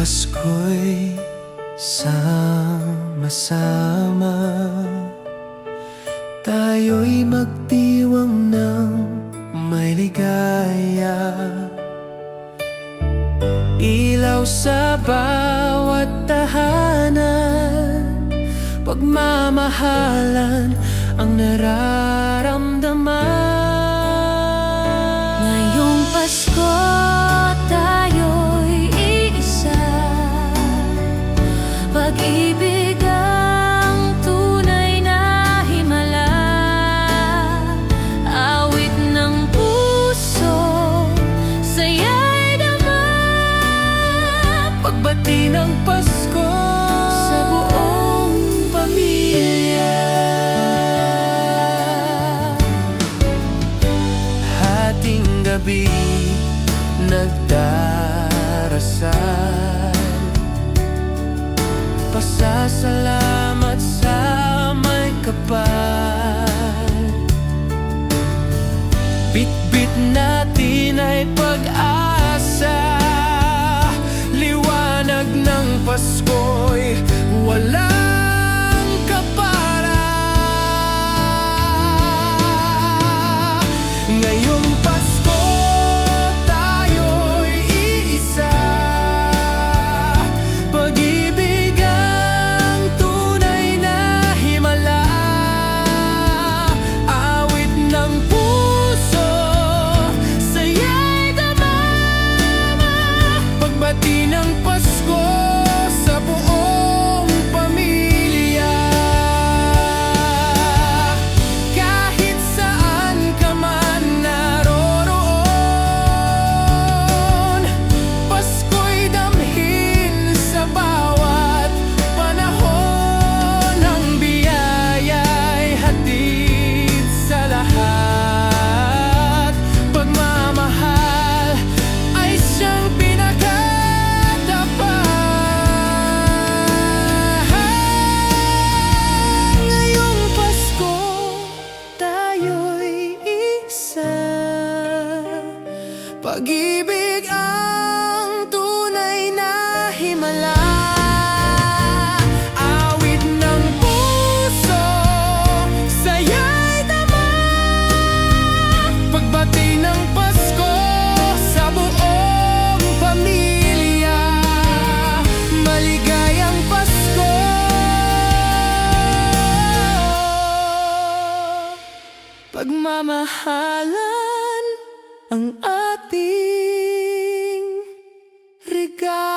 Pasko'y sama-sama, tayo'y magdiwang ng may ligaya. Ilaw sa bawat tahanan, pagmamahalan ang nararamdaman. Ngayong Pasko tayo'y iisa, pag-ibig ang tunay na himala. Awit ng puso, saya'y dama, Pagbati ng Pasko sa buong pamilya. Hating gabi nagdarasal, pasasalamat sa may kapal. Bitbit natin ay pag-asa, liwanag ng Pasko'y walang kapara. Ngayong Pasko tayo'y iisa, pag-ibig ang tunay na himala. Awit ng puso, saya'y damama, pagbati ng Pasko sa buong pamilya. Kahit saan ka man naroroon, Pasko'y damhin sa bawat panahon. Ang biyaya'y hatid sa lahat, pagmamahal ay siyang pinakatapat. Ngayong Pasko tayo'y isa, pag-ibig ang tunay na himala. Awit ng puso, saya'y dama, pagbati ng Pasko sa buong pamilya. Maligayang Pasko. Pagmamahalan ang ating regalo.